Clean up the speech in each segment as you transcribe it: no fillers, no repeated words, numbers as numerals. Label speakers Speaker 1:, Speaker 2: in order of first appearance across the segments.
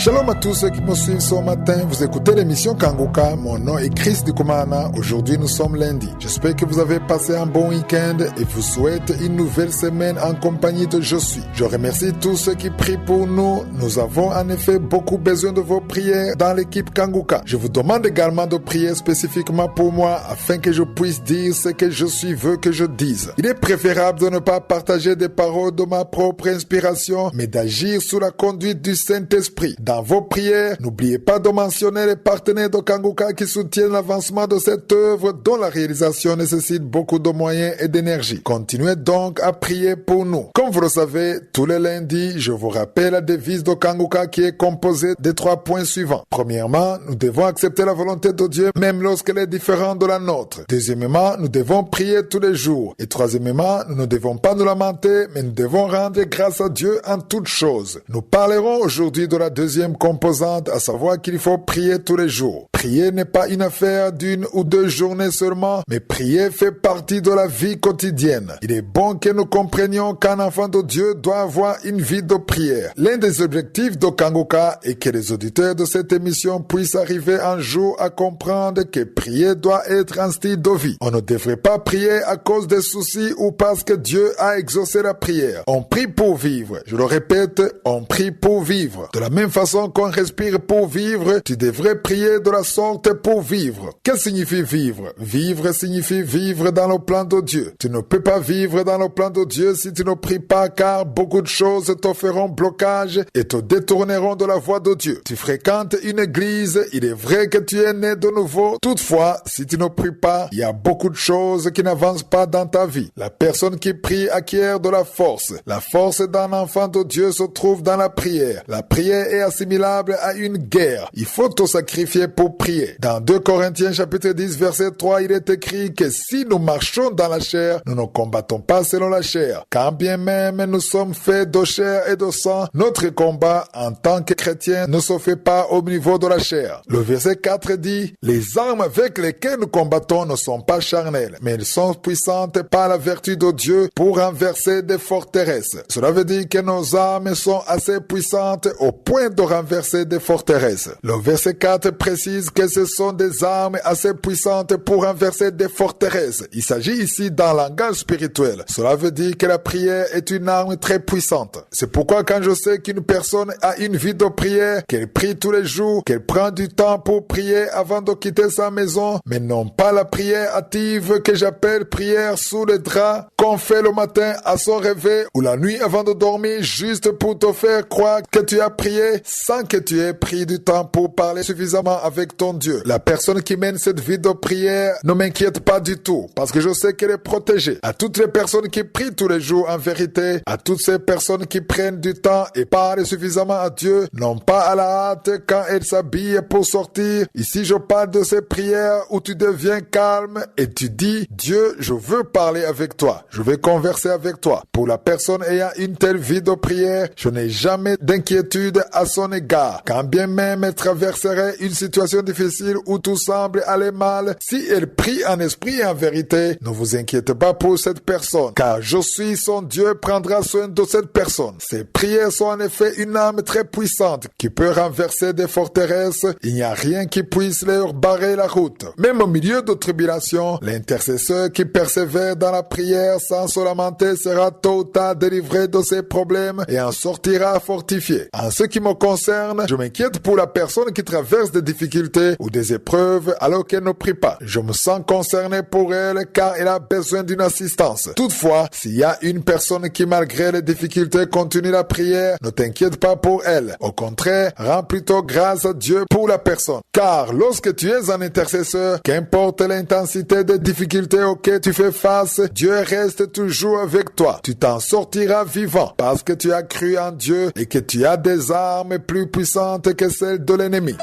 Speaker 1: Shalom à tous ceux qui me suivent ce matin. Vous écoutez l'émission Kanguka. Mon nom est Chris Dukumana. Aujourd'hui, nous sommes lundi. J'espère que vous avez passé un bon week-end et vous souhaite une nouvelle semaine en compagnie de Je suis. Je remercie tous ceux qui prient pour nous. Nous avons en effet beaucoup besoin de vos prières dans l'équipe Kanguka. Je vous demande également de prier spécifiquement pour moi afin que je puisse dire ce que Je suis veut que je dise. Il est préférable de ne pas partager des paroles de ma propre inspiration, mais d'agir sous la conduite du Saint-Esprit. Dans vos prières, n'oubliez pas de mentionner les partenaires de Kanguka qui soutiennent l'avancement de cette œuvre dont la réalisation nécessite beaucoup de moyens et d'énergie. Continuez donc à prier pour nous. Comme vous le savez, tous les lundis, je vous rappelle la devise de Kanguka qui est composée des 3 points suivants. Premièrement, nous devons accepter la volonté de Dieu même lorsqu'elle est différente de la nôtre. Deuxièmement, nous devons prier tous les jours. Et troisièmement, nous ne devons pas nous lamenter, mais nous devons rendre grâce à Dieu en toutes choses. Nous parlerons aujourd'hui de la deuxième composante, à savoir qu'il faut prier tous les jours. Prier n'est pas une affaire d'une ou 2 journées seulement, mais prier fait partie de la vie quotidienne. Il est bon que nous comprenions qu'un enfant de Dieu doit avoir une vie de prière. L'un des objectifs de Kanguka est que les auditeurs de cette émission puissent arriver un jour à comprendre que prier doit être un style de vie. On ne devrait pas prier à cause des soucis ou parce que Dieu a exaucé la prière. On prie pour vivre. Je le répète, on prie pour vivre. De la même façon qu'on respire pour vivre, tu devrais prier de la sorte pour vivre. Que signifie vivre? Vivre signifie vivre dans le plan de Dieu. Tu ne peux pas vivre dans le plan de Dieu si tu ne pries pas, car beaucoup de choses te feront blocage et te détourneront de la voie de Dieu. Tu fréquentes une église, il est vrai que tu es né de nouveau. Toutefois, si tu ne pries pas, il y a beaucoup de choses qui n'avancent pas dans ta vie. La personne qui prie acquiert de la force. La force d'un enfant de Dieu se trouve dans la prière. La prière est assimilable à une guerre. Il faut te sacrifier pour prier. Dans 2 Corinthiens chapitre 10 verset 3, il est écrit que si nous marchons dans la chair, nous ne combattons pas selon la chair. Quand bien même nous sommes faits de chair et de sang, notre combat en tant que chrétiens ne se fait pas au niveau de la chair. Le verset 4 dit, les armes avec lesquelles nous combattons ne sont pas charnelles, mais elles sont puissantes par la vertu de Dieu pour renverser des forteresses. Cela veut dire que nos armes sont assez puissantes au point de renverser des forteresses. Le verset 4 précise que ce sont des armes assez puissantes pour renverser des forteresses. Il s'agit ici d'un langage spirituel. Cela veut dire que la prière est une arme très puissante. C'est pourquoi quand je sais qu'une personne a une vie de prière, qu'elle prie tous les jours, qu'elle prend du temps pour prier avant de quitter sa maison, mais non pas la prière active que j'appelle prière sous le drap, qu'on fait le matin à son réveil ou la nuit avant de dormir juste pour te faire croire que tu as prié sans que tu aies pris du temps pour parler suffisamment avec ton Dieu. La personne qui mène cette vie de prière ne m'inquiète pas du tout parce que je sais qu'elle est protégée. À toutes les personnes qui prient tous les jours en vérité, à toutes ces personnes qui prennent du temps et parlent suffisamment à Dieu, non pas à la hâte quand elles s'habillent pour sortir. Ici, je parle de ces prières où tu deviens calme et tu dis, Dieu, je veux parler avec toi. Je veux converser avec toi. Pour la personne ayant une telle vie de prière, je n'ai jamais d'inquiétude à son égard. Quand bien même elle traverserait une situation difficile où tout semble aller mal, si elle prie en esprit et en vérité, ne vous inquiétez pas pour cette personne, car je suis son Dieu prendra soin de cette personne. Ces prières sont en effet une arme très puissante qui peut renverser des forteresses. Il n'y a rien qui puisse leur barrer la route. Même au milieu de tribulations, l'intercesseur qui persévère dans la prière sans se lamenter sera tôt ou tard délivré de ses problèmes et en sortira fortifié. En ce qui me concerne, je m'inquiète pour la personne qui traverse des difficultés ou des épreuves alors qu'elle ne prie pas. Je me sens concerné pour elle car elle a besoin d'une assistance. Toutefois, s'il y a une personne qui malgré les difficultés continue la prière, ne t'inquiète pas pour elle. Au contraire, rends plutôt grâce à Dieu pour la personne. Car lorsque tu es un intercesseur, qu'importe l'intensité des difficultés auxquelles tu fais face, Dieu reste toujours avec toi. Tu t'en sortiras vivant parce que tu as cru en Dieu et que tu as des armes plus puissantes que celles de l'ennemi.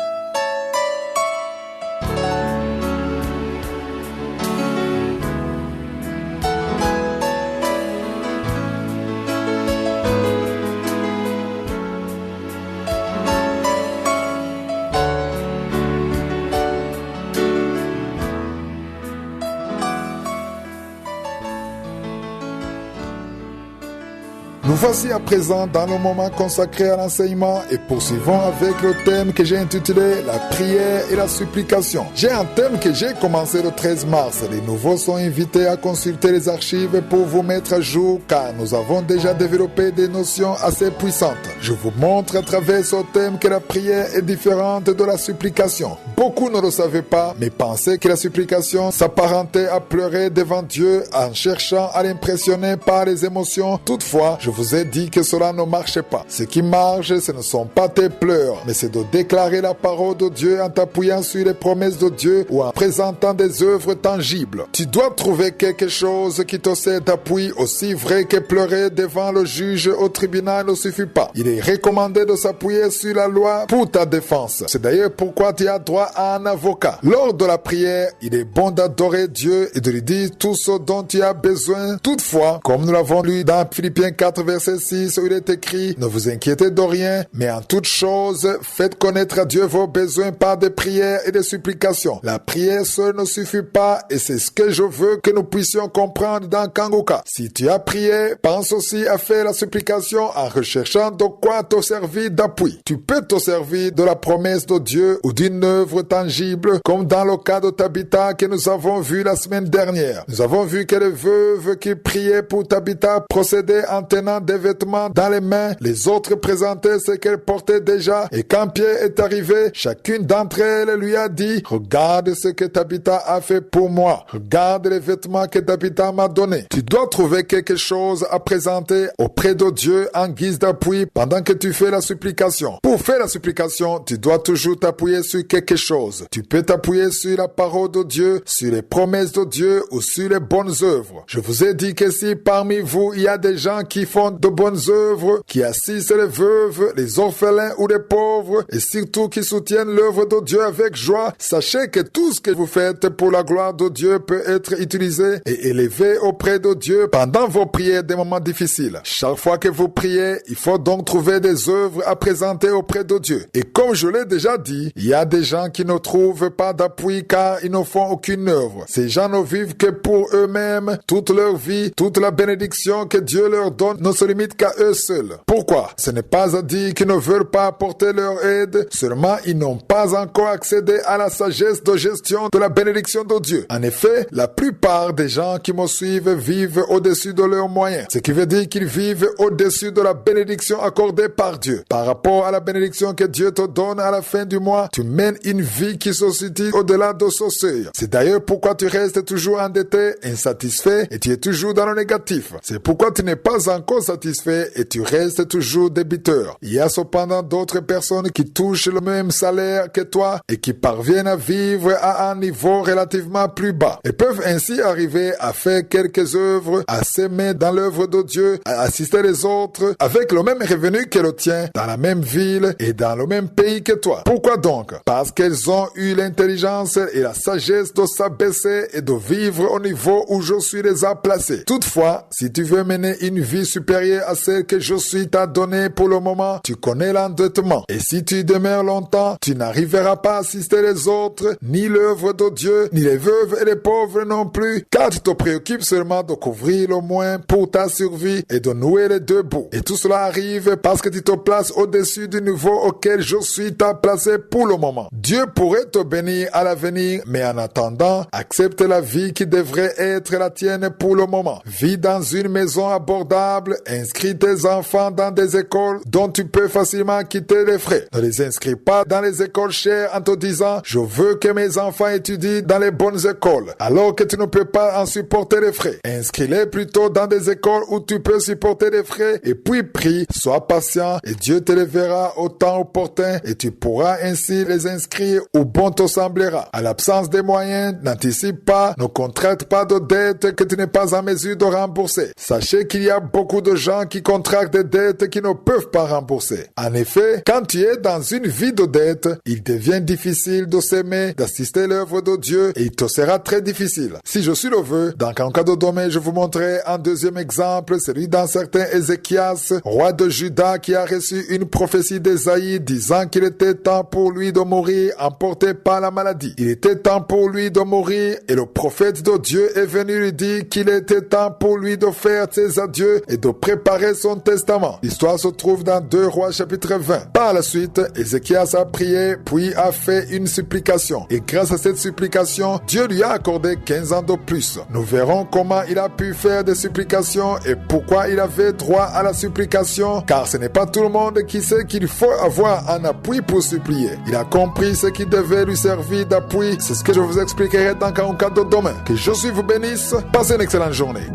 Speaker 1: voici à présent dans le moment consacré à l'enseignement et poursuivons avec le thème que j'ai intitulé la prière et la supplication. J'ai un thème que j'ai commencé le 13 mars. Les nouveaux sont invités à consulter les archives pour vous mettre à jour car nous avons déjà développé des notions assez puissantes. Je vous montre à travers ce thème que la prière est différente de la supplication. Beaucoup ne le savaient pas, mais pensaient que la supplication s'apparentait à pleurer devant Dieu en cherchant à l'impressionner par les émotions. Toutefois, je vous ai dit que cela ne marche pas. Ce qui marche, ce ne sont pas tes pleurs, mais c'est de déclarer la parole de Dieu en t'appuyant sur les promesses de Dieu ou en présentant des œuvres tangibles. Tu dois trouver quelque chose qui te sert d'appui, aussi vrai que pleurer devant le juge au tribunal ne suffit pas. Il est recommandé de s'appuyer sur la loi pour ta défense. C'est d'ailleurs pourquoi tu as droit à un avocat. Lors de la prière, il est bon d'adorer Dieu et de lui dire tout ce dont tu as besoin. Toutefois, comme nous l'avons lu dans Philippiens 4, verset 6, où il est écrit « Ne vous inquiétez de rien, mais en toute chose, faites connaître à Dieu vos besoins par des prières et des supplications. » La prière seule ne suffit pas et c'est ce que je veux que nous puissions comprendre dans Kanguka. Si tu as prié, pense aussi à faire la supplication en recherchant de quoi te servir d'appui. Tu peux te servir de la promesse de Dieu ou d'une œuvre tangible, comme dans le cas de Tabitha que nous avons vu la semaine dernière. Nous avons vu que les veuves qui priaient pour Tabitha procédaient en tenant des vêtements dans les mains. Les autres présentaient ce qu'elles portaient déjà. Et quand Pierre est arrivé, chacune d'entre elles lui a dit « Regarde ce que Tabitha a fait pour moi. Regarde les vêtements que Tabitha m'a donnés. » Tu dois trouver quelque chose à présenter auprès de Dieu en guise d'appui pendant que tu fais la supplication. Pour faire la supplication, tu dois toujours t'appuyer sur quelque chose. Tu peux t'appuyer sur la parole de Dieu, sur les promesses de Dieu ou sur les bonnes œuvres. Je vous ai dit que si parmi vous, il y a des gens qui font de bonnes œuvres, qui assistent les veuves, les orphelins ou les pauvres, et surtout qui soutiennent l'œuvre de Dieu avec joie, sachez que tout ce que vous faites pour la gloire de Dieu peut être utilisé et élevé auprès de Dieu pendant vos prières des moments difficiles. Chaque fois que vous priez, il faut donc trouver des œuvres à présenter auprès de Dieu. Et comme je l'ai déjà dit, il y a des gens qui ne trouvent pas d'appui car ils ne font aucune œuvre. Ces gens ne vivent que pour eux-mêmes. Toute leur vie, toute la bénédiction que Dieu leur donne ne se limite qu'à eux seuls. Pourquoi? Ce n'est pas à dire qu'ils ne veulent pas apporter leur aide, seulement ils n'ont pas encore accédé à la sagesse de gestion de la bénédiction de Dieu. En effet, la plupart des gens qui me suivent vivent au-dessus de leurs moyens, ce qui veut dire qu'ils vivent au-dessus de la bénédiction accordée par Dieu. Par rapport à la bénédiction que Dieu te donne à la fin du mois, tu mènes une vie qui se situe au-delà de ce seuil. C'est d'ailleurs pourquoi tu restes toujours endetté, insatisfait et tu es toujours dans le négatif. C'est pourquoi tu n'es pas encore satisfait et tu restes toujours débiteur. Il y a cependant d'autres personnes qui touchent le même salaire que toi et qui parviennent à vivre à un niveau relativement plus bas et peuvent ainsi arriver à faire quelques œuvres, à s'aimer dans l'œuvre de Dieu, à assister les autres avec le même revenu que le tien, dans la même ville et dans le même pays que toi. Pourquoi donc? Parce qu'elles ont eu l'intelligence et la sagesse de s'abaisser et de vivre au niveau où je suis les a placés. Toutefois, si tu veux mener une vie supérieure à celle que je suis t'a donnée pour le moment, tu connais l'endettement. Et si tu demeures longtemps, tu n'arriveras pas à assister les autres, ni l'œuvre de Dieu, ni les veuves et les pauvres non plus, car tu te préoccupes seulement de couvrir le moins pour ta survie et de nouer les deux bouts. Et tout cela arrive parce que tu te places au-dessus du niveau auquel je suis t'a placé pour le moment. Dieu pourrait te bénir à l'avenir, mais en attendant, accepte la vie qui devrait être la tienne pour le moment. Vis dans une maison abordable, inscris tes enfants dans des écoles dont tu peux facilement quitter les frais. Ne les inscris pas dans les écoles chères en te disant « Je veux que mes enfants étudient dans les bonnes écoles », alors que tu ne peux pas en supporter les frais. Inscris-les plutôt dans des écoles où tu peux supporter les frais et puis prie, sois patient et Dieu te les verra au temps opportun et tu pourras ainsi les inscrire où bon te semblera. À l'absence des moyens, n'anticipe pas, ne contracte pas de dettes que tu n'es pas en mesure de rembourser. Sachez qu'il y a beaucoup de gens qui contractent des dettes qui ne peuvent pas rembourser. En effet, quand tu es dans une vie de dette, il devient difficile de s'aimer, d'assister l'œuvre de Dieu et il te sera très difficile. Si je suis le vœu, dans un cas de domaine, je vous montrerai un deuxième exemple, celui d'un certain Ézéchias, roi de Juda, Juda qui a reçu une prophétie d'Ésaïe disant qu'il était temps pour lui de mourir emporté par la maladie. Il était temps pour lui de mourir et le prophète de Dieu est venu lui dire qu'il était temps pour lui de faire ses adieux et de préparer son testament. L'histoire se trouve dans 2 Rois chapitre 20. Par la suite, Ézéchias a prié puis a fait une supplication. Et grâce à cette supplication, Dieu lui a accordé 15 ans de plus. Nous verrons comment il a pu faire des supplications et pourquoi il avait droit à la supplication, car ce n'est pas tout le monde qui sait qu'il faut avoir un appui pour supplier. Il a compris ce qui devait lui servir d'appui. C'est ce que je vous expliquerai dans Kanguka de demain. Que Jésus vous bénisse. Passez une excellente journée.